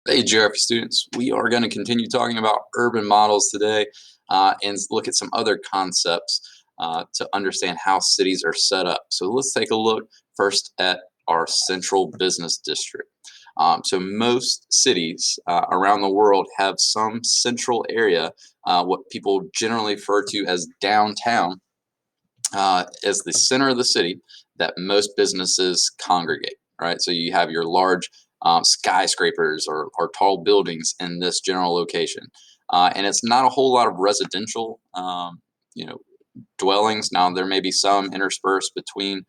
Hey, geography students, we are going to continue talking about urban models today and look at some other concepts to understand how cities are set up. So let's take a look first at our central business district. So most cities around the world have some central area, what people generally refer to as downtown, as the center of the city that most businesses congregate, right? So you have your large skyscrapers or tall buildings in this general location. And it's not a whole lot of residential, you know, dwellings. Now, there may be some interspersed between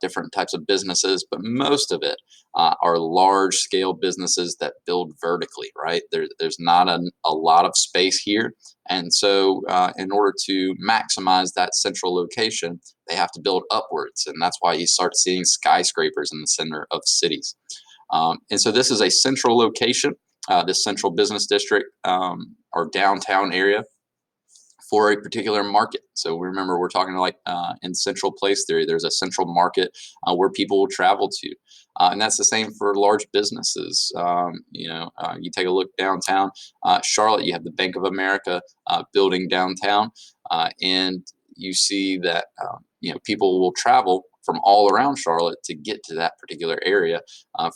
different types of businesses, but most of it are large scale businesses that build vertically, right? There's not a lot of space here. And so, in order to maximize that central location, they have to build upwards. And that's why you start seeing skyscrapers in the center of cities. And so, this is a central location, this central business district or downtown area for a particular market. So remember, we're talking like in central place theory, there's a central market where people will travel to. And that's the same for large businesses. You take a look downtown Charlotte, you have the Bank of America building downtown, and you see that people will travel from all around Charlotte to get to that particular area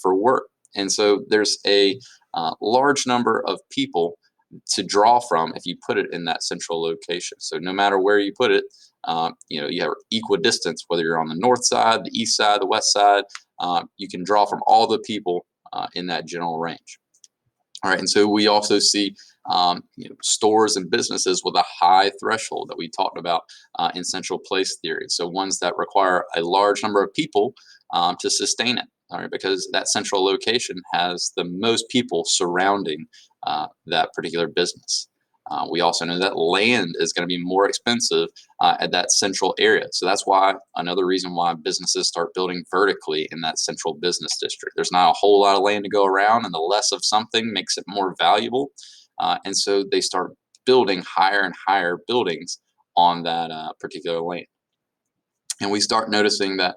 for work. And so there's a large number of people to draw from if you put it in that central location. So no matter where you put it, you have equidistance, whether you're on the north side, the east side, the west side, you can draw from all the people in that general range. All right, and so we also see stores and businesses with a high threshold that we talked about in central place theory. So ones that require a large number of people to sustain it. All right, because that central location has the most people surrounding that particular business. We also know that land is going to be more expensive at that central area. So that's why another reason why businesses start building vertically in that central business district. There's not a whole lot of land to go around, and the less of something makes it more valuable. And so they start building higher and higher buildings on that particular land. And we start noticing that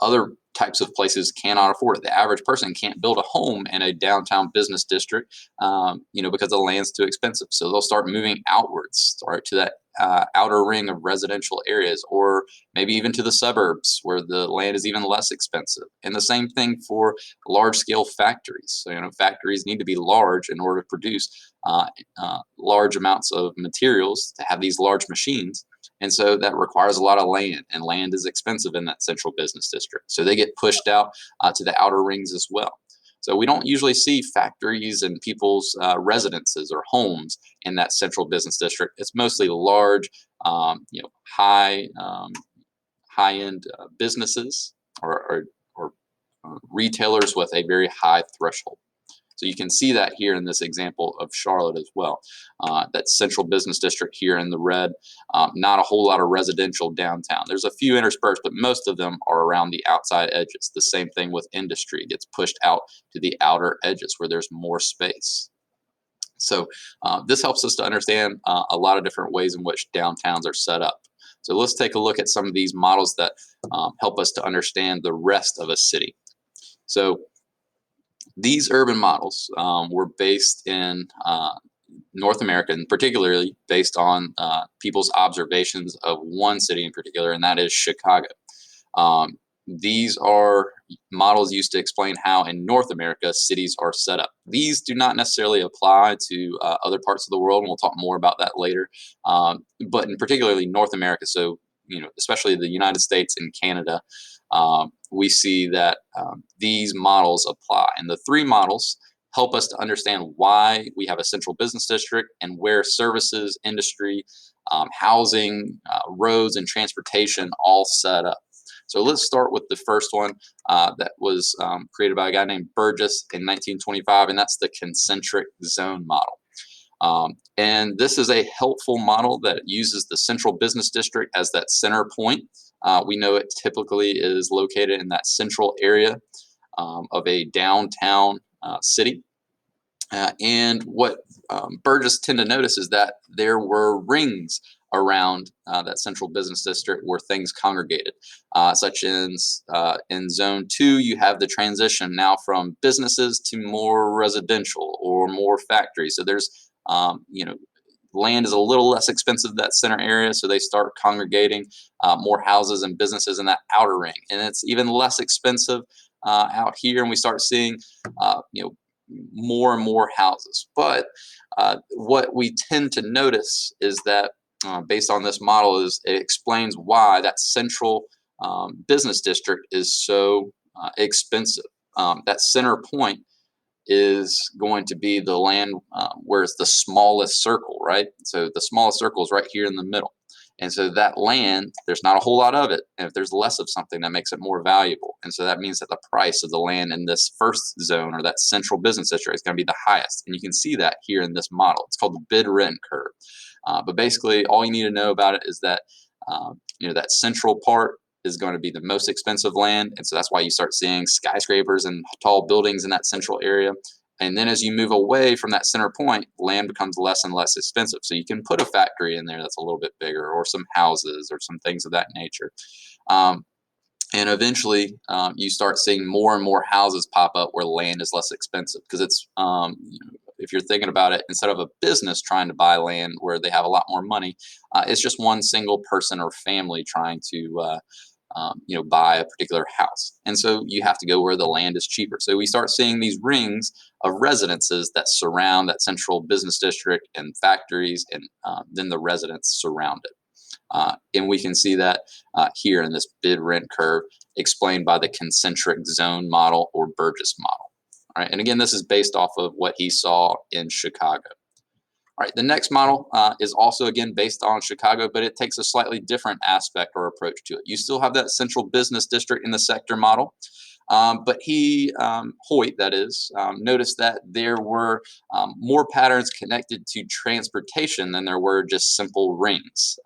other types of places cannot afford it. The average person can't build a home in a downtown business district, because the land's too expensive. So they'll start moving outwards, right, to that outer ring of residential areas, or maybe even to the suburbs where the land is even less expensive. And the same thing for large scale factories. So factories need to be large in order to produce large amounts of materials to have these large machines. And so that requires a lot of land, and land is expensive in that central business district. So they get pushed out to the outer rings as well. So we don't usually see factories and people's residences or homes in that central business district. It's mostly large, high high-end businesses or retailers with a very high threshold. So you can see that here in this example of Charlotte as well. That central business district here in the red, not a whole lot of residential downtown. There's a few interspersed, but most of them are around the outside edges. The same thing with industry. It gets pushed out to the outer edges where there's more space. So this helps us to understand a lot of different ways in which downtowns are set up. So let's take a look at some of these models that help us to understand the rest of a city. So these urban models were based in North America, and particularly based on people's observations of one city in particular, and that is Chicago. These are models used to explain how in North America cities are set up. These do not necessarily apply to other parts of the world, and we'll talk more about that later. But in particularly North America, so especially the United States and Canada, we see that these models apply. And the three models help us to understand why we have a central business district and where services, industry, housing, roads, and transportation all set up. So let's start with the first one that was created by a guy named Burgess in 1925, and that's the concentric zone model. And this is a helpful model that uses the central business district as that center point. We know it typically is located in that central area of a downtown city. And what Burgess tend to notice is that there were rings around that central business district where things congregated. Such in zone 2, you have the transition now from businesses to more residential or more factories. So there's land is a little less expensive in that center area, so they start congregating more houses and businesses in that outer ring, and it's even less expensive out here, and we start seeing more and more houses. But what we tend to notice is that based on this model, is it explains why that central business district is so expensive. That center point is going to be the land where it's the smallest circle, right? So the smallest circle is right here in the middle. And so that land, there's not a whole lot of it. And if there's less of something, that makes it more valuable. And so that means that the price of the land in this first zone, or that central business district, is going to be the highest. And you can see that here in this model. It's called the bid rent curve. But basically, all you need to know about it is that that central part is going to be the most expensive land, and so that's why you start seeing skyscrapers and tall buildings in that central area. And then as you move away from that center point, land becomes less and less expensive. So you can put a factory in there that's a little bit bigger, or some houses, or some things of that nature. And eventually, you start seeing more and more houses pop up where land is less expensive, because it's if you're thinking about it, instead of a business trying to buy land where they have a lot more money, it's just one single person or family trying to buy a particular house. And so you have to go where the land is cheaper. So we start seeing these rings of residences that surround that central business district, and factories, and then the residents surround it. And we can see that here in this bid rent curve, explained by the concentric zone model, or Burgess model. All right, and again, this is based off of what he saw in Chicago. All right, the next model is also, again, based on Chicago, but it takes a slightly different aspect or approach to it. You still have that central business district in the sector model, but Hoyt, that is, noticed that there were more patterns connected to transportation than there were just simple rings.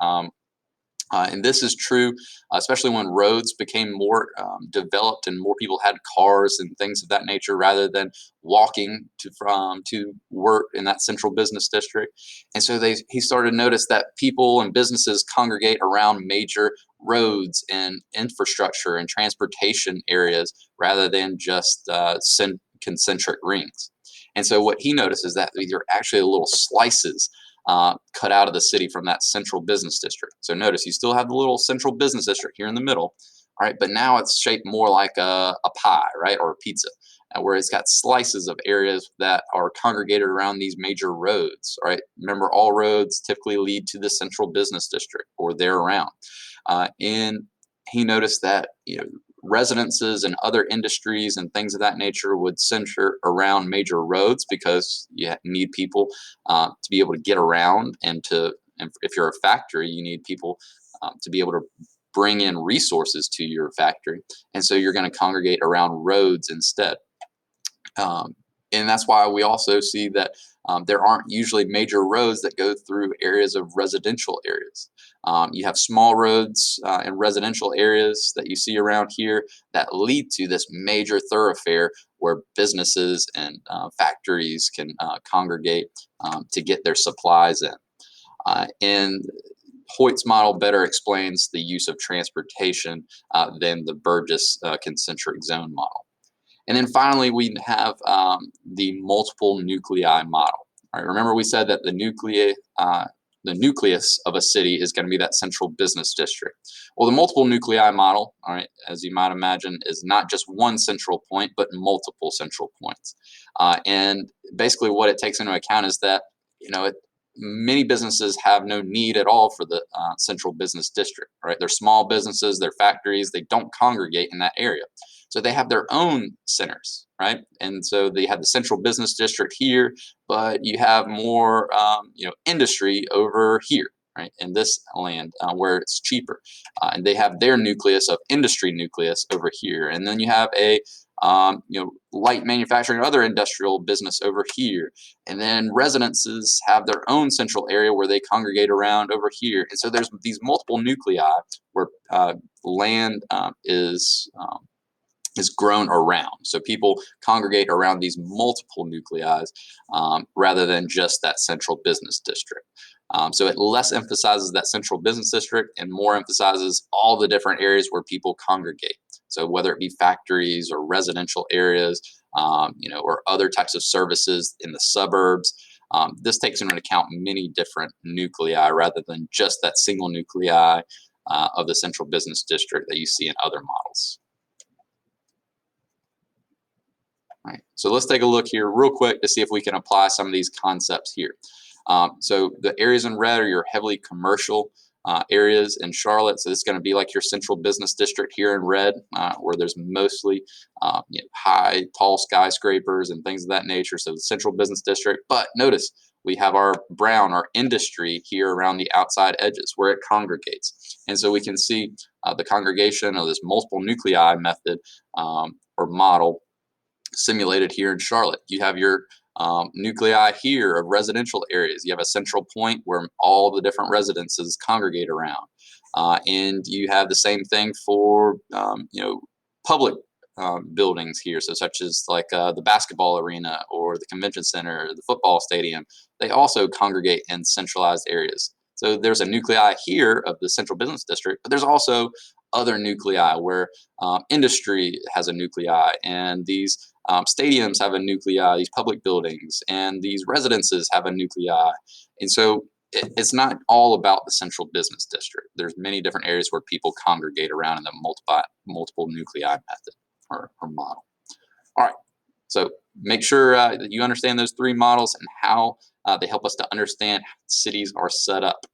And this is true, especially when roads became more developed and more people had cars and things of that nature, rather than walking to work in that central business district. And so he started to notice that people and businesses congregate around major roads and infrastructure and transportation areas, rather than just concentric rings. And so what he noticed is that these are actually little slices cut out of the city from that central business district. So notice you still have the little central business district here in the middle, all right, but now it's shaped more like a pie, right, or a pizza, where it's got slices of areas that are congregated around these major roads, right? Remember, all roads typically lead to the central business district or therearound. And he noticed that residences and other industries and things of that nature would center around major roads, because you need people to be able to get around, and if you're a factory, you need people to be able to bring in resources to your factory, and so you're going to congregate around roads instead. And that's why we also see that there aren't usually major roads that go through areas of residential areas. You have small roads in residential areas that you see around here that lead to this major thoroughfare where businesses and factories can congregate to get their supplies in. And Hoyt's model better explains the use of transportation than the Burgess concentric zone model. And then finally, we have the multiple nuclei model. All right, remember we said that the nucleus of a city is going to be that central business district. Well, the multiple nuclei model, all right, as you might imagine, is not just one central point, but multiple central points. And basically what it takes into account is that, many businesses have no need at all for the central business district, right? They're small businesses, they're factories, they don't congregate in that area. So they have their own centers, right? And so they have the central business district here, but you have more, industry over here, right? In this land where it's cheaper, and they have their nucleus of industry nucleus over here, and then you have a light manufacturing or other industrial business over here, and then residences have their own central area where they congregate around over here. And so there's these multiple nuclei where land is is grown around. So people congregate around these multiple nuclei rather than just that central business district. So it less emphasizes that central business district and more emphasizes all the different areas where people congregate. So whether it be factories or residential areas, or other types of services in the suburbs, this takes into account many different nuclei rather than just that single nuclei of the central business district that you see in other models. All right, so let's take a look here real quick to see if we can apply some of these concepts here. So the areas in red are your heavily commercial areas in Charlotte. So this is going to be like your central business district here in red, where there's mostly high, tall skyscrapers and things of that nature. So the central business district. But notice we have our brown, our industry here around the outside edges where it congregates. And so we can see the congregation of this multiple nuclei method or model simulated here in Charlotte. You have your nuclei here of residential areas. You have a central point where all the different residences congregate around. And you have the same thing for, public buildings here. So such as like the basketball arena or the convention center, or the football stadium, they also congregate in centralized areas. So there's a nuclei here of the central business district, but there's also other nuclei where industry has a nuclei, and these stadiums have a nuclei, these public buildings, and these residences have a nuclei. And so it's not all about the central business district. There's many different areas where people congregate around in the multiple nuclei method or model. All right, so make sure that you understand those three models and how they help us to understand how cities are set up